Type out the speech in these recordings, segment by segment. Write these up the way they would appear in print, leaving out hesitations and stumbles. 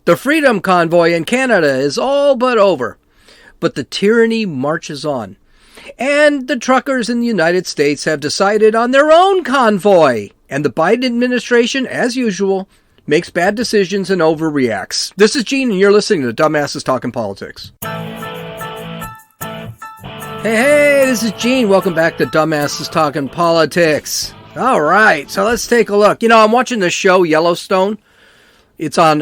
The Freedom Convoy in Canada is all but over, but the tyranny marches on. And the truckers in the United States have decided on their own convoy. And the Biden administration, as usual, makes bad decisions and overreacts. This is Gene, and you're listening to Dumbasses Talking Politics. Hey, this is Gene. Welcome back to Dumbasses Talking Politics. All right, so let's take a look. I'm watching the show Yellowstone. It's on,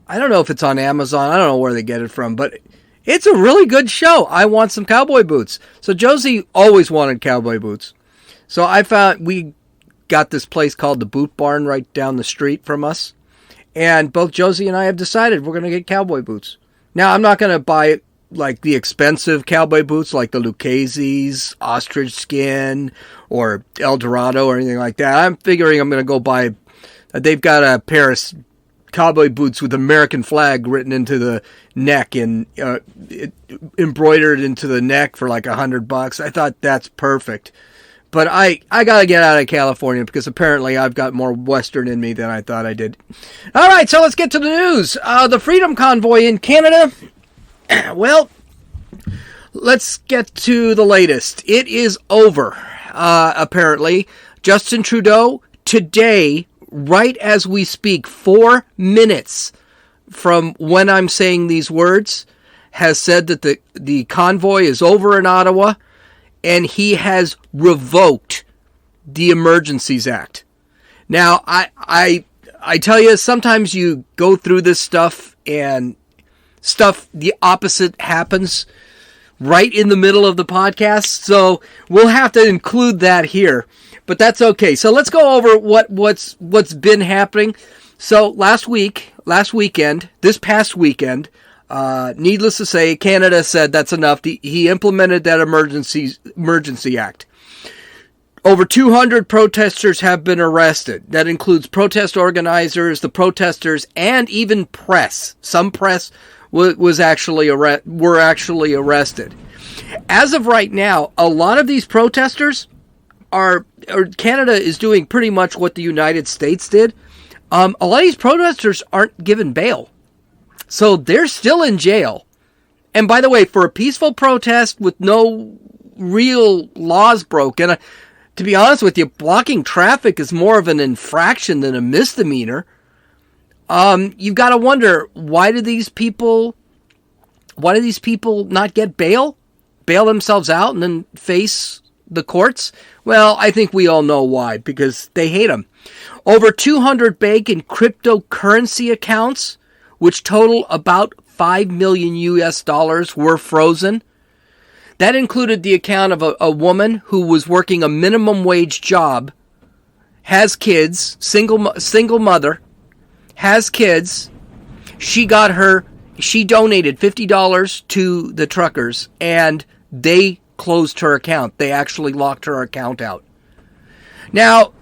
I don't know if it's on Amazon. I don't know where they get it from, but it's a really good show. I want some cowboy boots. So Josie always wanted cowboy boots. So we got this place called the Boot Barn right down the street from us. And both Josie and I have decided we're going to get cowboy boots. Now, I'm not going to buy like the expensive cowboy boots like the Lucchese's, ostrich skin, or El Dorado or anything like that. I'm figuring I'm going to go buy, they've got a pair of cowboy boots with American flag written into the neck and embroidered into the neck for like $100. I thought that's perfect. But I got to get out of California because apparently I've got more Western in me than I thought I did. All right, so let's get to the news. The Freedom Convoy in Canada. Well, let's get to the latest. It is over, apparently. Justin Trudeau, today, right as we speak, 4 minutes from when I'm saying these words, has said that the convoy is over in Ottawa, and he has revoked the Emergencies Act. Now, I tell you, sometimes you go through this stuff, and the opposite happens right in the middle of the podcast, so we'll have to include that here. But that's okay. So let's go over what's been happening. So this past weekend, needless to say, Canada said that's enough. He implemented that emergency act. Over 200 protesters have been arrested. That includes protest organizers, the protesters, and even press. Some press were actually arrested. As of right now, a lot of these protesters Canada is doing pretty much what the United States did. A lot of these protesters aren't given bail. So they're still in jail. And by the way, for a peaceful protest with no real laws broken, to be honest with you, blocking traffic is more of an infraction than a misdemeanor. You've got to wonder, why do these people not get bail themselves out and then face the courts? Well, I think we all know why, because they hate them. Over 200 bank and cryptocurrency accounts, which total about $5 million were frozen. That included the account of a woman who was working a minimum wage job, has kids, single mother, has kids. She donated $50 to the truckers, and they closed her account. They actually locked her account out. Now,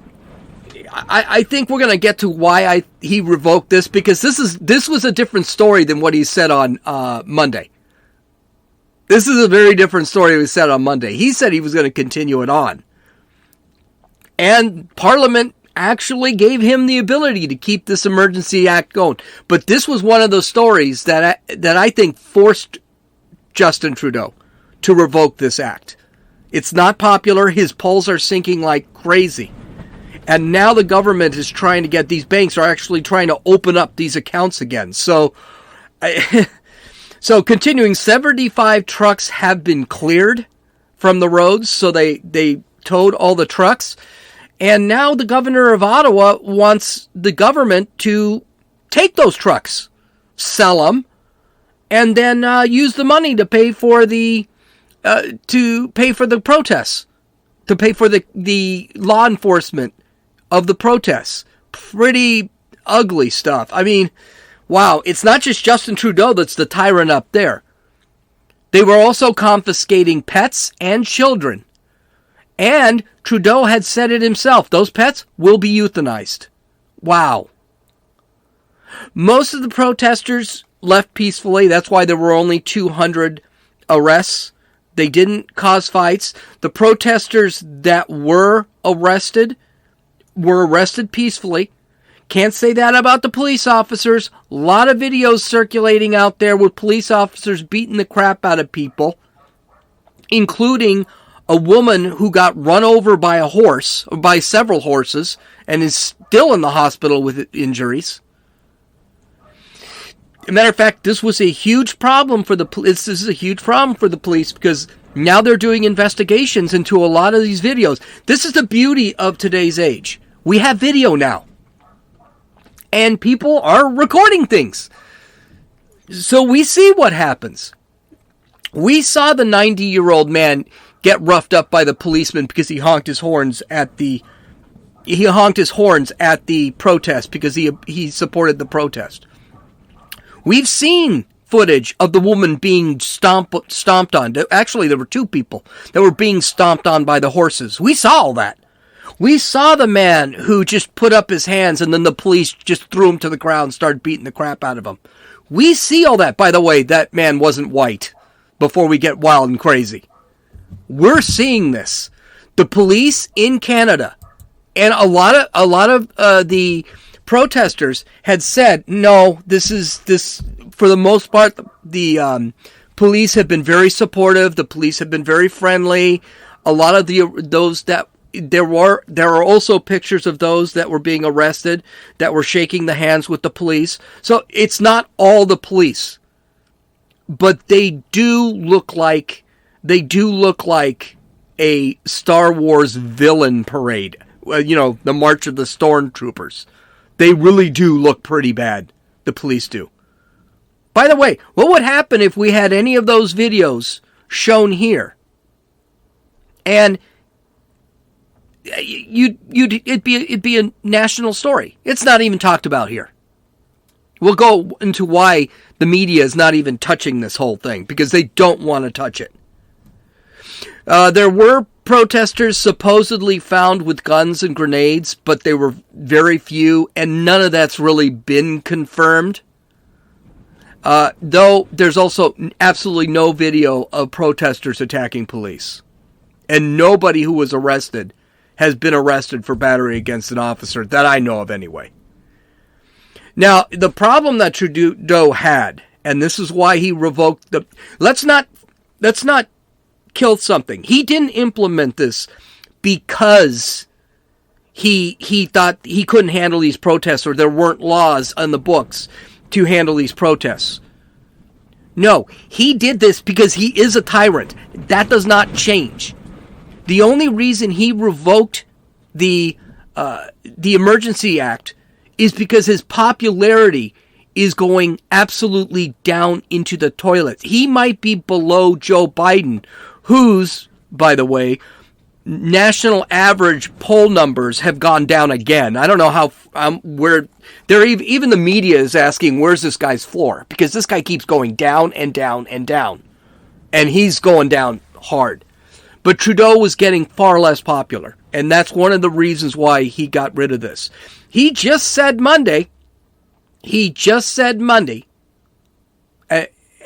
I think we're going to get to why he revoked this, because this was a different story than what he said on Monday. This is a very different story he said on Monday. He said he was going to continue it on. And Parliament actually gave him the ability to keep this emergency act going. But this was one of those stories that I think forced Justin Trudeau to revoke this act. It's not popular. His polls are sinking like crazy. And now the government is trying to get, these banks are actually trying to open up these accounts again. So continuing, 75 trucks have been cleared from the roads. So they towed all the trucks. And now the governor of Ottawa wants the government to take those trucks, sell them, and then use the money to pay for the protests, to pay for the law enforcement of the protests. Pretty ugly stuff. I mean, wow, it's not just Justin Trudeau that's the tyrant up there. They were also confiscating pets and children. And Trudeau had said it himself. Those pets will be euthanized. Wow. Most of the protesters left peacefully. That's why there were only 200 arrests. They didn't cause fights. The protesters that were arrested peacefully, Can't say that about the police officers. A lot of videos circulating out there with police officers beating the crap out of people, including a woman who got run over by a horse, or by several horses, and is still in the hospital with injuries. As a matter of fact, this was a huge problem for the police. This is a huge problem for the police because now they're doing investigations into a lot of these videos. This is the beauty of today's age. We have video now. And people are recording things. So we see what happens. We saw the 90-year-old man get roughed up by the policeman because he honked his horns at the protest because he supported the protest. We've seen footage of the woman being stomped on. Actually, there were two people that were being stomped on by the horses. We saw all that. We saw the man who just put up his hands and then the police just threw him to the ground and started beating the crap out of him. We see all that. By the way, that man wasn't white before we get wild and crazy. We're seeing this. The police in Canada and a lot of the protesters had said, no, this for the most part, the police have been very supportive. The police have been very friendly. A lot of those that there are also pictures of those that were being arrested that were shaking the hands with the police. So it's not all the police, but they do look like a Star Wars villain parade. The March of the Stormtroopers. They really do look pretty bad. The police do. By the way, what would happen if we had any of those videos shown here? And it'd be a national story. It's not even talked about here. We'll go into why the media is not even touching this whole thing, because they don't want to touch it. There were protesters supposedly found with guns and grenades, but they were very few, and none of that's really been confirmed. Though there's also absolutely no video of protesters attacking police. And nobody who was arrested has been arrested for battery against an officer, that I know of anyway. Now, the problem that Trudeau had, and this is why he revoked the... Let's not kill something. He didn't implement this because he thought he couldn't handle these protests, or there weren't laws on the books to handle these protests. No, he did this because he is a tyrant. That does not change. The only reason he revoked the Emergency Act is because his popularity is going absolutely down into the toilet. He might be below Joe Biden, whose, by the way, national average poll numbers have gone down again. I don't know how where they're even the media is asking, where's this guy's floor? Because this guy keeps going down and down and down, and he's going down hard. But Trudeau was getting far less popular, and that's one of the reasons why he got rid of this. He just said Monday,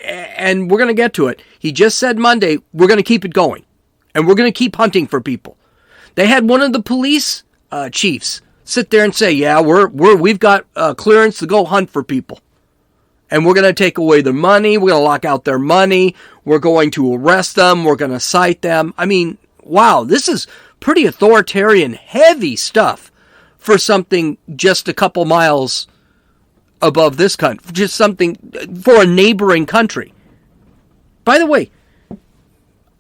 and we're going to get to it. He just said Monday, we're going to keep it going, and we're going to keep hunting for people. They had one of the police chiefs sit there and say, yeah, we've got clearance to go hunt for people. And we're going to take away their money. We're going to lock out their money. We're going to arrest them. We're going to cite them. I mean, wow, this is pretty authoritarian, heavy stuff for something just a couple miles above this country. Just something for a neighboring country. By the way,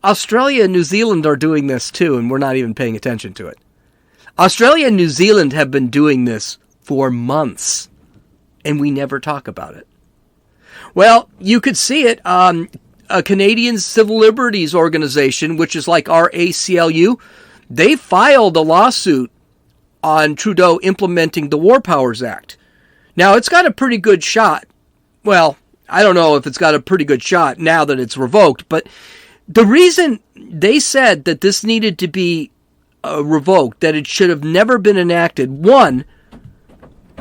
Australia and New Zealand are doing this too, and we're not even paying attention to it. Australia and New Zealand have been doing this for months, and we never talk about it. Well, you could see it. A Canadian Civil Liberties Organization, which is like our ACLU, they filed a lawsuit on Trudeau implementing the War Powers Act. Now, it's got a pretty good shot. Well, I don't know if it's got a pretty good shot now that it's revoked, but the reason they said that this needed to be revoked, that it should have never been enacted, one,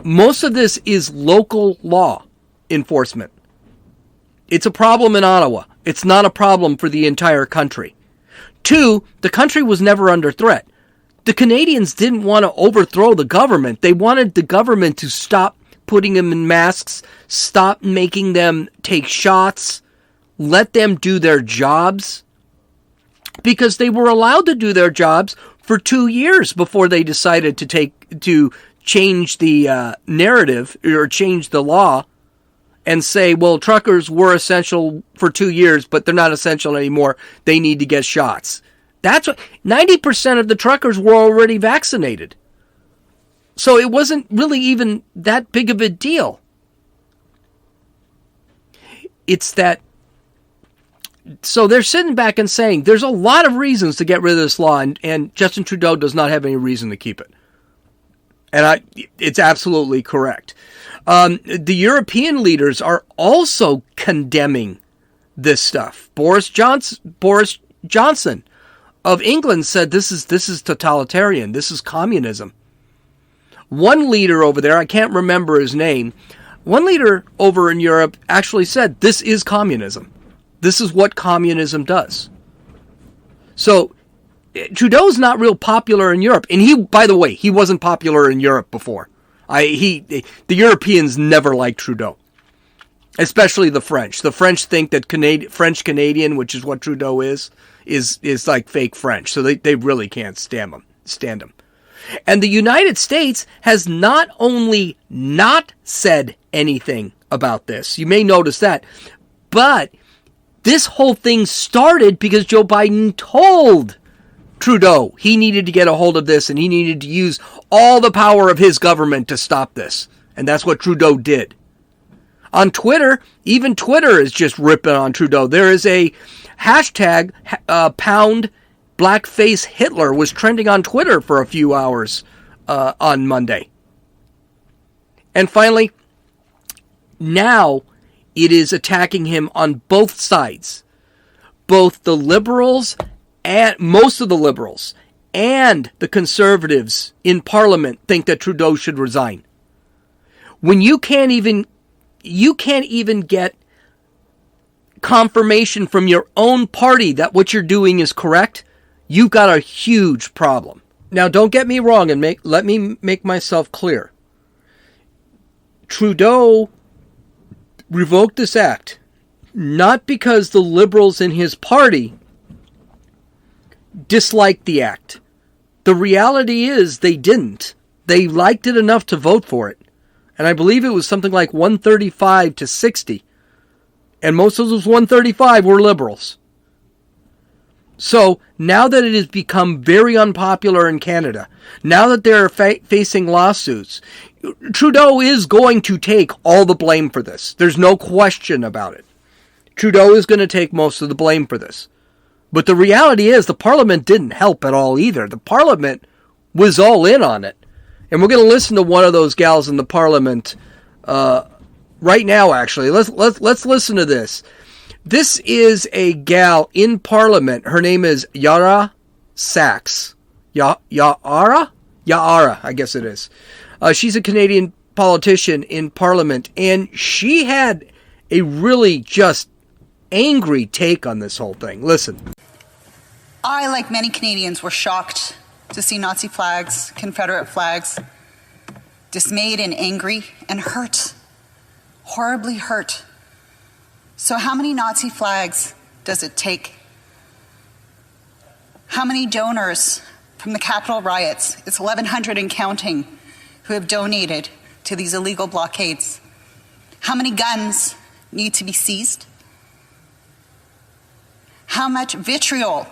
most of this is local law enforcement. It's a problem in Ottawa. It's not a problem for the entire country. Two, the country was never under threat. The Canadians didn't want to overthrow the government. They wanted the government to stop putting them in masks, stop making them take shots, let them do their jobs, because they were allowed to do their jobs for 2 years before they decided to change the narrative or change the law and say, well, truckers were essential for 2 years, but they're not essential anymore. They need to get shots. That's what 90% of the truckers were already vaccinated. So it wasn't really even that big of a deal. It's that. So they're sitting back and saying there's a lot of reasons to get rid of this law, and Justin Trudeau does not have any reason to keep it. And it's absolutely correct. The European leaders are also condemning this stuff. Boris Johnson of England said this is totalitarian. This is communism. One leader over there, I can't remember his name, one leader over in Europe actually said this is communism. This is what communism does. So Trudeau's not real popular in Europe. And by the way, he wasn't popular in Europe before. The Europeans never liked Trudeau. Especially the French. The French think that French Canadian, which is what Trudeau is like fake French. So they really can't stand him. And the United States has not only not said anything about this, you may notice that, but this whole thing started because Joe Biden told Trudeau he needed to get a hold of this and he needed to use all the power of his government to stop this. And that's what Trudeau did. On Twitter, even Twitter is just ripping on Trudeau. There is a hashtag pound blackface Hitler was trending on Twitter for a few hours on Monday. And finally, now it is attacking him on both sides. Both the liberals and most of the liberals and the conservatives in Parliament think that Trudeau should resign. When you can't even get confirmation from your own party that what you're doing is correct, you've got a huge problem. Now, don't get me wrong and let me make myself clear. Trudeau revoked this act not because the liberals in his party disliked the act. The reality is they didn't. They liked it enough to vote for it. And I believe it was something like 135 to 60. And most of those 135 were liberals. So now that it has become very unpopular in Canada, now that they're facing lawsuits, Trudeau is going to take all the blame for this. There's no question about it. Trudeau is going to take most of the blame for this. But the reality is the Parliament didn't help at all either. The Parliament was all in on it. And we're going to listen to one of those gals in the Parliament right now, actually. Let's listen to this. This is a gal in Parliament. Her name is Yara Sachs. Yara, I guess it is. She's a Canadian politician in Parliament, and she had a really just angry take on this whole thing. Listen. I, like many Canadians, were shocked to see Nazi flags, Confederate flags, dismayed and angry and hurt, horribly hurt. So how many Nazi flags does it take? How many donors from the Capitol riots, it's 1,100 and counting, who have donated to these illegal blockades? How many guns need to be seized? How much vitriol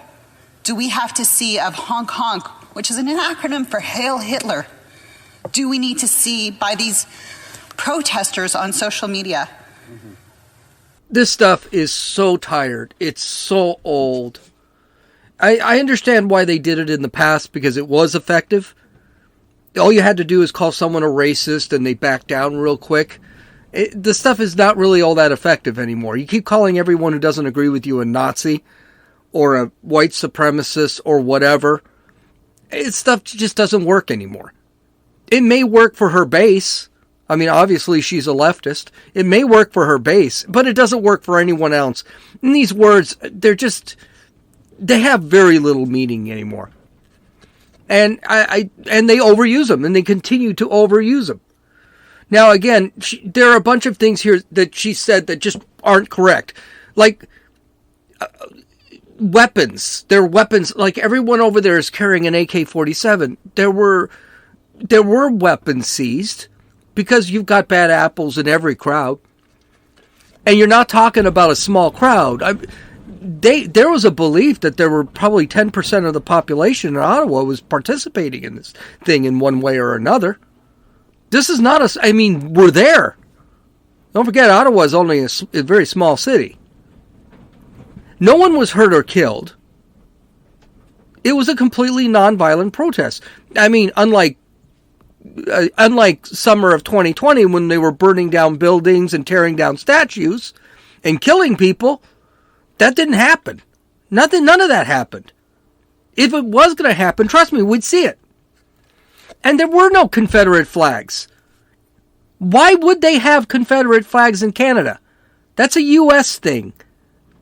do we have to see of honk honk, which is an acronym for Hail Hitler, do we need to see by these protesters on social media? Mm-hmm. This stuff is so tired. It's so old. I understand why they did it in the past because it was effective. All you had to do is call someone a racist and they backed down real quick. The stuff is not really all that effective anymore. You keep calling everyone who doesn't agree with you a Nazi or a white supremacist or whatever. Stuff just doesn't work anymore. It may work for her base. I mean, obviously she's a leftist. It may work for her base, but it doesn't work for anyone else. And these words, they have very little meaning anymore. And and they overuse them, and they continue to overuse them. Now, again, there are a bunch of things here that she said that just aren't correct. Like, weapons. There are weapons. Like, everyone over there is carrying an AK-47. There were weapons seized because you've got bad apples in every crowd. And you're not talking about a small crowd. There was a belief that there were probably 10% of the population in Ottawa was participating in this thing in one way or another. This is not we're there. Don't forget, Ottawa is only a very small city. No one was hurt or killed. It was a completely nonviolent protest. I mean, unlike summer of 2020 when they were burning down buildings and tearing down statues and killing people, that didn't happen. None of that happened. If it was going to happen, trust me, we'd see it. And there were no Confederate flags. Why would they have Confederate flags in Canada? That's a U.S. thing.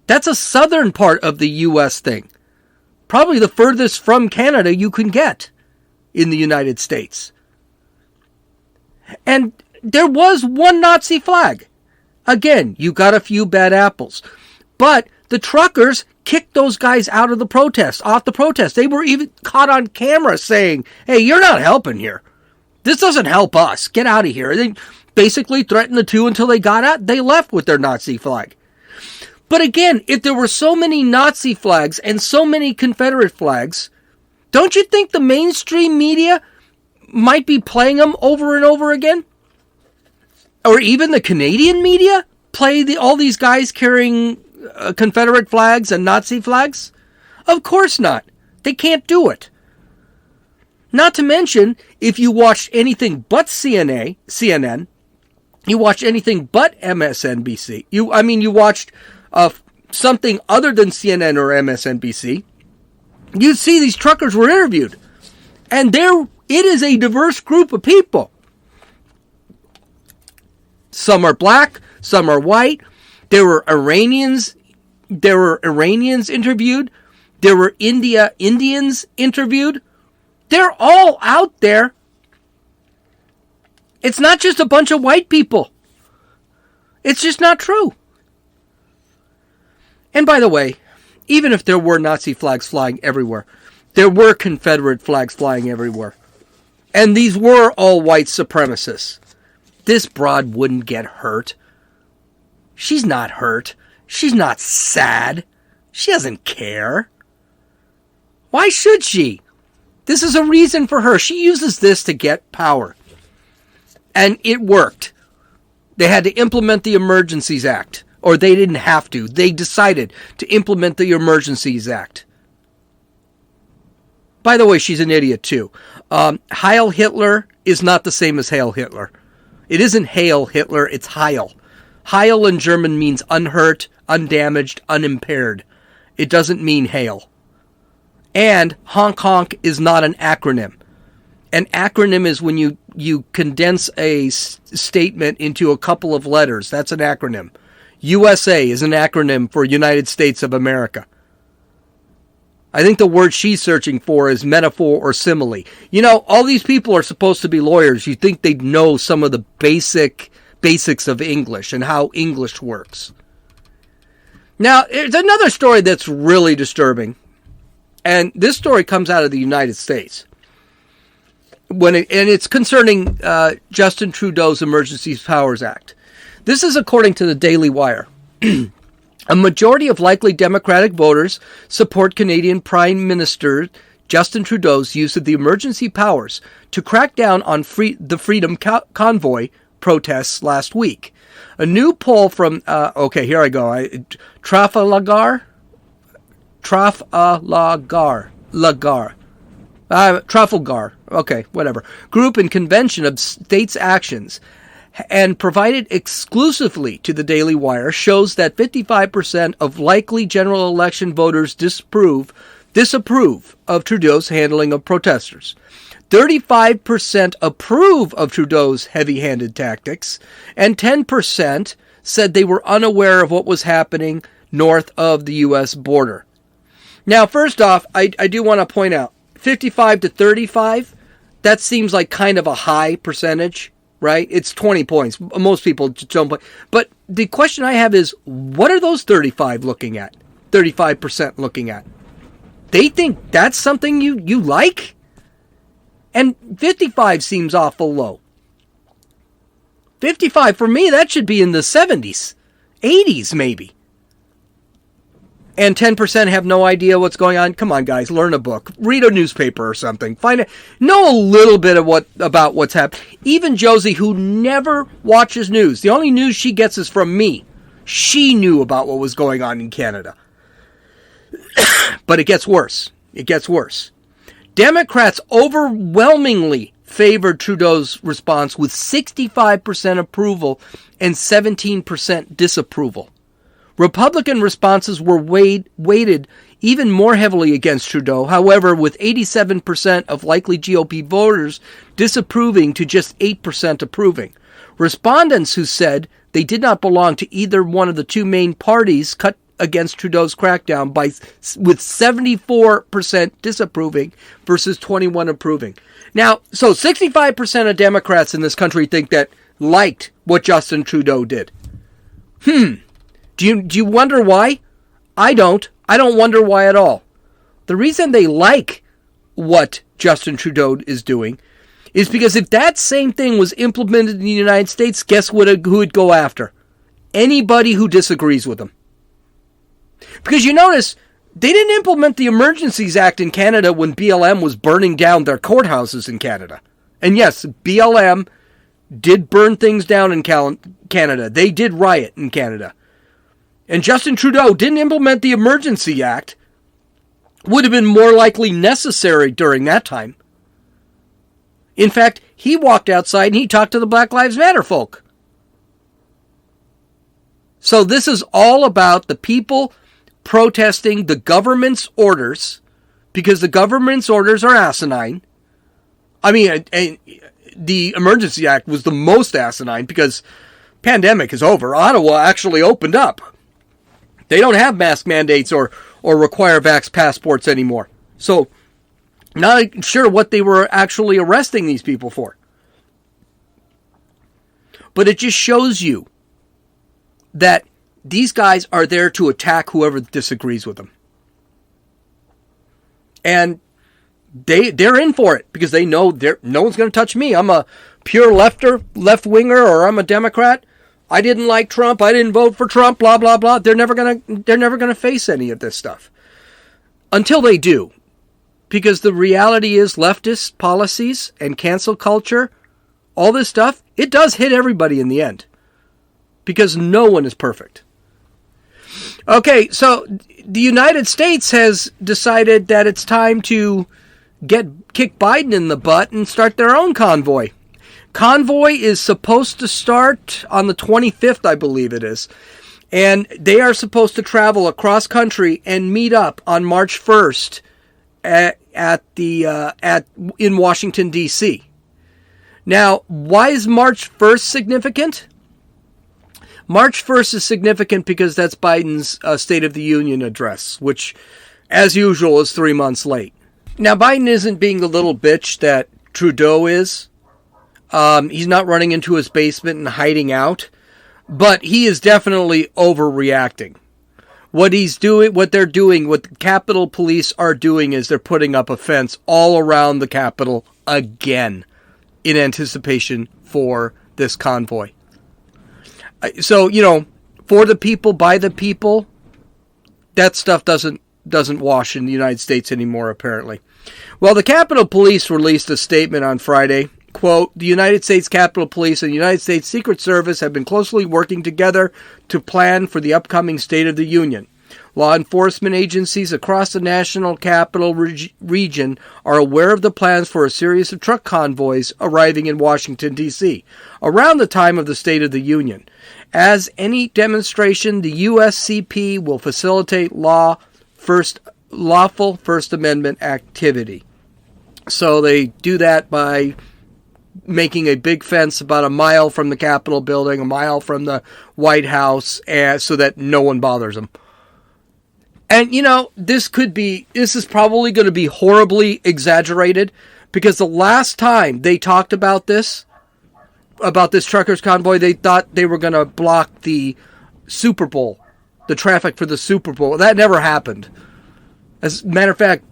That's a southern part of the U.S. thing. Probably the furthest from Canada you can get in the United States. And there was one Nazi flag. Again, you got a few bad apples. But the truckers kicked those guys out of the protest, off the protest. They were even caught on camera saying, hey, you're not helping here. This doesn't help us. Get out of here. They basically threatened the two until they got out. They left with their Nazi flag. But again, if there were so many Nazi flags and so many Confederate flags, don't you think the mainstream media might be playing them over and over again? Or even the Canadian media play all these guys carrying Confederate flags and Nazi flags? Of course not. They can't do it. Not to mention, if you watched anything but CNN, you watched anything but MSNBC, you watched something other than CNN or MSNBC, you'd see these truckers were interviewed. And it is a diverse group of people. Some are black, some are white. There were Iranians interviewed. There were Indians interviewed. They're all out there. It's not just a bunch of white people. It's just not true. And by the way, even if there were Nazi flags flying everywhere, there were Confederate flags flying everywhere. And these were all white supremacists. This broad wouldn't get hurt. She's not hurt. She's not sad. She doesn't care. Why should she? This is a reason for her. She uses this to get power. And it worked. They had to implement the Emergencies Act. Or they didn't have to. They decided to implement the Emergencies Act. By the way, she's an idiot too. Heil Hitler is not the same as Hail Hitler. It isn't Hail Hitler, it's Heil. Heil in German means unhurt, undamaged, unimpaired. It doesn't mean hail. And honk honk is not an acronym. An acronym is when you condense a statement into a couple of letters. That's an acronym. USA is an acronym for United States of America. I think the word she's searching for is metaphor or simile. You know, all these people are supposed to be lawyers. You think they'd know some of the basics of English and how English works. Now, there's another story that's really disturbing. And this story comes out of the United States. And it's concerning Justin Trudeau's Emergency Powers Act. This is according to the Daily Wire. A majority of likely Democratic voters support Canadian Prime Minister Justin Trudeau's use of the emergency powers to crack down on the Freedom Convoy protests last week. A new poll from, here I go, Trafalgar, group and convention of states' actions, and provided exclusively to the Daily Wire, shows that 55% of likely general election voters disapprove of Trudeau's handling of protesters. 35% approve of Trudeau's heavy-handed tactics, and 10% said they were unaware of what was happening north of the U.S. border. Now, first off, I do want to point out, 55 to 35, that seems like kind of a high percentage, right? It's 20 points. Most people don't play. But the question I have is, what are those 35% looking at? They think that's something you like? And 55 seems awful low. 55, for me, that should be in the 70s, 80s maybe. And 10% have no idea what's going on. Come on, guys, learn a book. Read a newspaper or something. Know a little bit about what's happening. Even Josie, who never watches news, the only news she gets is from me. She knew about what was going on in Canada. But it gets worse. Democrats overwhelmingly favored Trudeau's response with 65% approval and 17% disapproval. Republican responses were weighted even more heavily against Trudeau, however, with 87% of likely GOP voters disapproving to just 8% approving. Respondents who said they did not belong to either one of the two main parties cut against Trudeau's crackdown with 74% disapproving versus 21% approving. Now, so 65% of Democrats in this country liked what Justin Trudeau did. Do you wonder why? I don't. I don't wonder why at all. The reason they like what Justin Trudeau is doing is because if that same thing was implemented in the United States, guess who would go after? Anybody who disagrees with him. Because you notice, they didn't implement the Emergencies Act in Canada when BLM was burning down their courthouses in Canada. And yes, BLM did burn things down in Canada. They did riot in Canada. And Justin Trudeau didn't implement the Emergency Act. Would have been more likely necessary during that time. In fact, he walked outside and he talked to the Black Lives Matter folk. So this is all about the people protesting the government's orders, because the government's orders are asinine. I mean, the Emergency Act was the most asinine because pandemic is over. Ottawa actually opened up. They don't have mask mandates or require vax passports anymore. So, not sure what they were actually arresting these people for. But it just shows you that these guys are there to attack whoever disagrees with them. And they're in for it because they know no one's going to touch me. I'm a pure left-winger, or I'm a Democrat. I didn't like Trump. I didn't vote for Trump, blah, blah, blah. They're never going to face any of this stuff. Until they do. Because the reality is leftist policies and cancel culture, all this stuff, it does hit everybody in the end. Because no one is perfect. Okay, so the United States has decided that it's time to kick Biden in the butt and start their own convoy. Convoy is supposed to start on the 25th, I believe it is. And they are supposed to travel across country and meet up on March 1st in Washington, D.C. Now, why is March 1st significant? March 1st is significant because that's Biden's State of the Union address, which, as usual, is 3 months late. Now, Biden isn't being the little bitch that Trudeau is. He's not running into his basement and hiding out, but he is definitely overreacting. What the Capitol Police are doing is they're putting up a fence all around the Capitol again in anticipation for this convoy. So, for the people, by the people, that stuff doesn't wash in the United States anymore, apparently. Well, the Capitol Police released a statement on Friday. Quote, the United States Capitol Police and the United States Secret Service have been closely working together to plan for the upcoming State of the Union. Law enforcement agencies across the national capital region are aware of the plans for a series of truck convoys arriving in Washington, D.C. around the time of the State of the Union. As any demonstration, the USCP will facilitate lawful First Amendment activity. So they do that by making a big fence about a mile from the Capitol building, a mile from the White House, so that no one bothers them. And, this is probably going to be horribly exaggerated, because the last time they talked about this truckers convoy, they thought they were going to block the Super Bowl, the traffic for the Super Bowl. That never happened. As a matter of fact,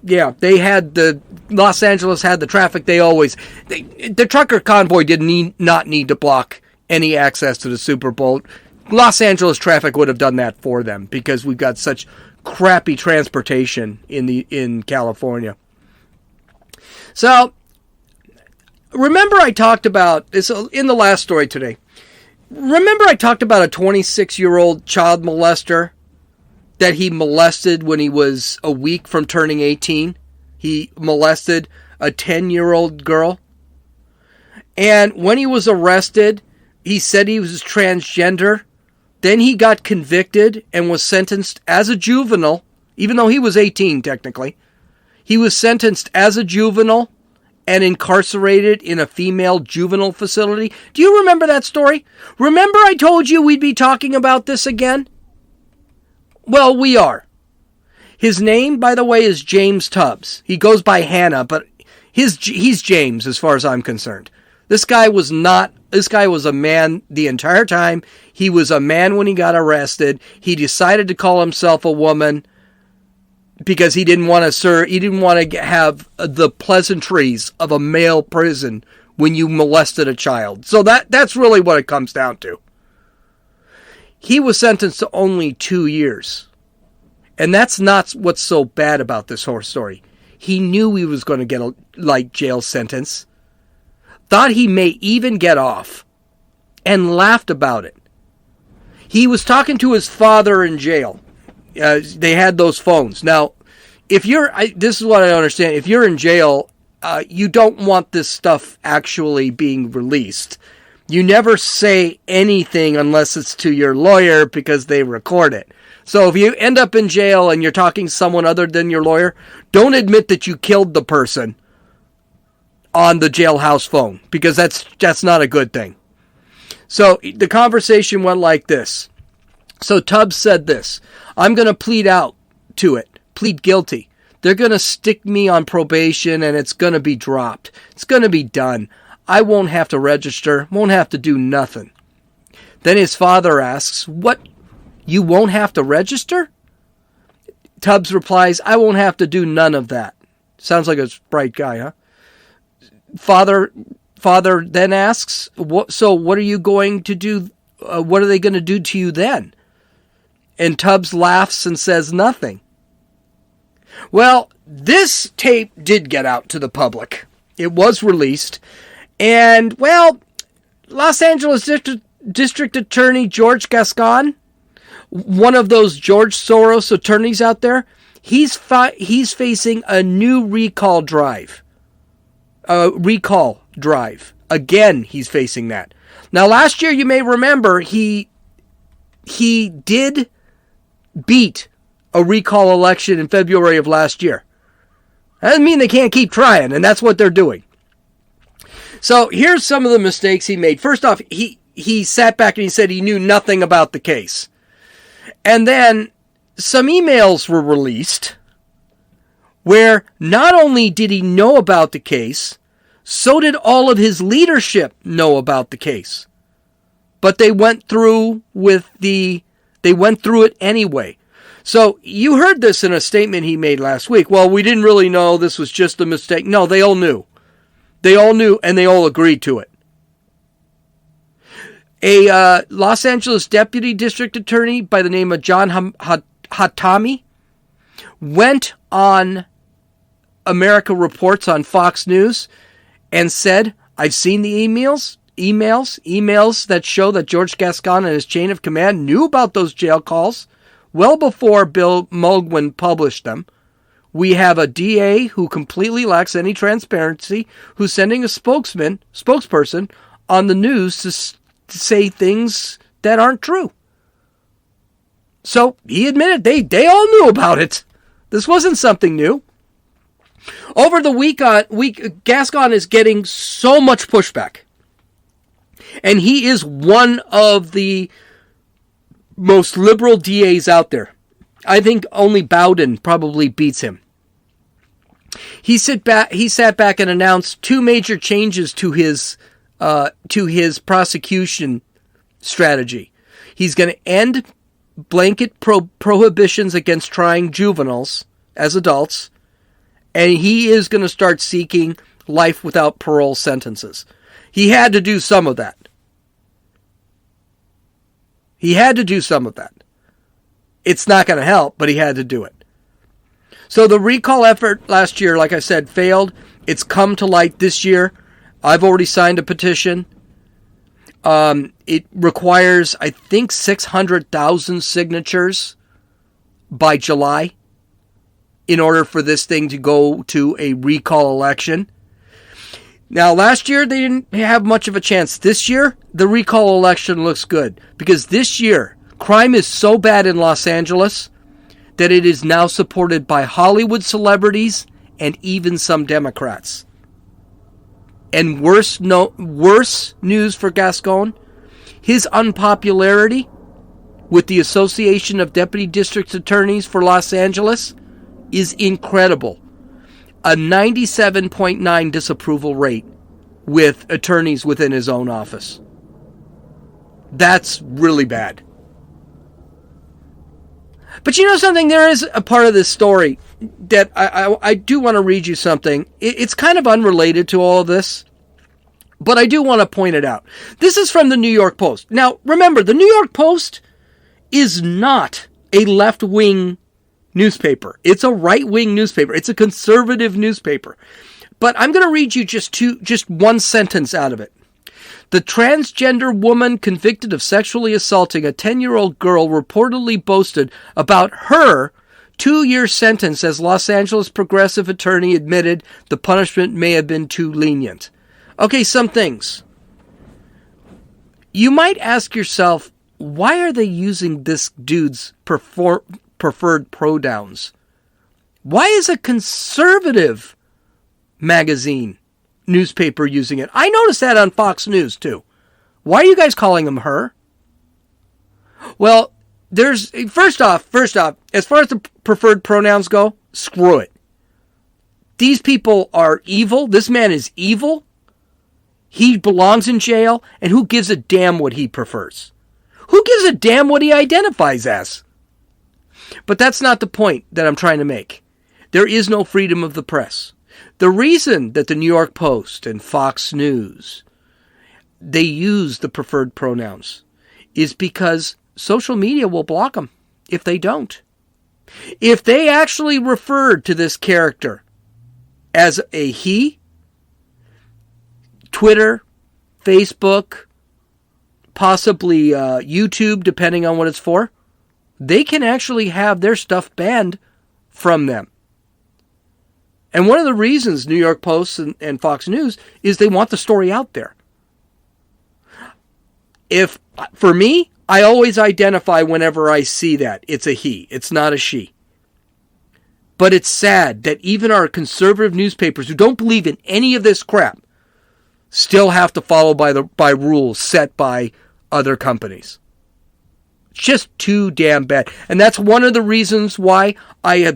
Los Angeles had the traffic the trucker convoy did not need to block any access to the Super Bowl. Los Angeles traffic would have done that for them, because we've got such crappy transportation in California. So, remember I talked about this in the last story today. Remember I talked about a 26-year-old child molester that he molested when he was a week from turning 18? He molested a 10-year-old girl. And when he was arrested, he said he was transgender. Then he got convicted and was sentenced as a juvenile, even though he was 18 technically. He was sentenced as a juvenile and incarcerated in a female juvenile facility. Do you remember that story? Remember I told you we'd be talking about this again? Well, we are. His name, by the way, is James Tubbs. He goes by Hannah, but he's James as far as I'm concerned. This guy was a man the entire time. He was a man when he got arrested. He decided to call himself a woman because he didn't want to have the pleasantries of a male prison when you molested a child. So that's really what it comes down to. He was sentenced to only 2 years. And that's not what's so bad about this whole story. He knew he was going to get a light jail sentence. Thought he may even get off. And laughed about it. He was talking to his father in jail. They had those phones. Now, this is what I understand. If you're in jail, you don't want this stuff actually being released. You never say anything unless it's to your lawyer because they record it. So if you end up in jail and you're talking to someone other than your lawyer, don't admit that you killed the person on the jailhouse phone, because that's not a good thing. So the conversation went like this. So Tubbs said this: I'm going to plead guilty. They're going to stick me on probation and it's going to be dropped. It's going to be done. I won't have to register, won't have to do nothing. Then his father asks, what, you won't have to register? Tubbs replies, I won't have to do none of that. Sounds like a bright guy, huh? Father then asks, so what are you going to do? What are they going to do to you then? And Tubbs laughs and says nothing. Well, this tape did get out to the public. It was released. And, well, Los Angeles District Attorney George Gascon, one of those George Soros attorneys out there, he's facing a new recall drive. Again, he's facing that. Now, last year, you may remember, he did beat a recall election in February of last year. That doesn't mean they can't keep trying, and that's what they're doing. So here's some of the mistakes he made. First off, he sat back and he said he knew nothing about the case. And then some emails were released where not only did he know about the case, so did all of his leadership know about the case. But they went through it anyway. So you heard this in a statement he made last week. Well, we didn't really know, this was just a mistake. No, they all knew. They all knew, and they all agreed to it. A Los Angeles Deputy District Attorney by the name of John Hatami went on America Reports on Fox News and said, I've seen the emails that show that George Gascon and his chain of command knew about those jail calls well before Bill Mulgwin published them. We have a DA who completely lacks any transparency, who's sending a spokesperson on the news to say things that aren't true. So he admitted they all knew about it. This wasn't something new. Over the week, Gascon is getting so much pushback. And he is one of the most liberal DAs out there. I think only Bowden probably beats him. He sat back and announced 2 major changes to his prosecution strategy. He's going to end blanket prohibitions against trying juveniles as adults, and he is going to start seeking life without parole sentences. He had to do some of that. It's not going to help, but he had to do it. So the recall effort last year, like I said, failed. It's come to light this year. I've already signed a petition. It requires, I think, 600,000 signatures by July in order for this thing to go to a recall election. Now, last year, they didn't have much of a chance. This year, the recall election looks good because this year, crime is so bad in Los Angeles that it is now supported by Hollywood celebrities and even some Democrats. And worse news for Gascon, his unpopularity with the Association of Deputy District Attorneys for Los Angeles is incredible. A 97.9 disapproval rate with attorneys within his own office. That's really bad. But you know something? There is a part of this story that I do want to read you something. It's kind of unrelated to all of this, but I do want to point it out. This is from the New York Post. Now, remember, the New York Post is not a left-wing newspaper. It's a right-wing newspaper. It's a conservative newspaper. But I'm going to read you just one sentence out of it. The transgender woman convicted of sexually assaulting a 10-year-old girl reportedly boasted about her 2-year sentence as Los Angeles progressive attorney admitted the punishment may have been too lenient. Okay, some things. You might ask yourself, why are they using this dude's preferred pronouns? Why is a conservative newspaper using it? I noticed that on Fox News too. Why are you guys calling them her? Well, first off, as far as the preferred pronouns go, screw it. These people are evil. This man is evil. He belongs in jail, and who gives a damn what he prefers? Who gives a damn what he identifies as? But that's not the point that I'm trying to make. There is no freedom of the press. The reason that the New York Post and Fox News, they use the preferred pronouns is because social media will block them if they don't. If they actually referred to this character as a he, Twitter, Facebook, possibly YouTube, depending on what it's for, they can actually have their stuff banned from them. And one of the reasons New York Post and Fox News is they want the story out there. For me, I always identify whenever I see that it's a he. It's not a she. But it's sad that even our conservative newspapers who don't believe in any of this crap still have to follow by rules set by other companies. It's just too damn bad. And that's one of the reasons why I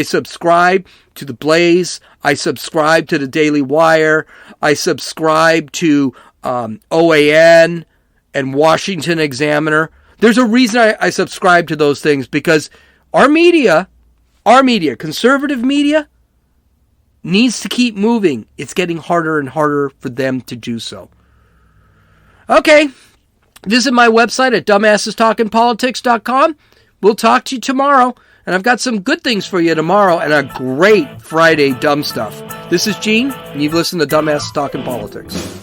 subscribe to The Blaze. I subscribe to the Daily Wire. I subscribe to OAN and Washington Examiner. There's a reason I subscribe to those things, because our media, conservative media, needs to keep moving. It's getting harder and harder for them to do so. Okay. Visit my website at dumbassestalkingpolitics.com. We'll talk to you tomorrow. And I've got some good things for you tomorrow and a great Friday dumb stuff. This is Gene, and you've listened to Dumbasses Talking Politics.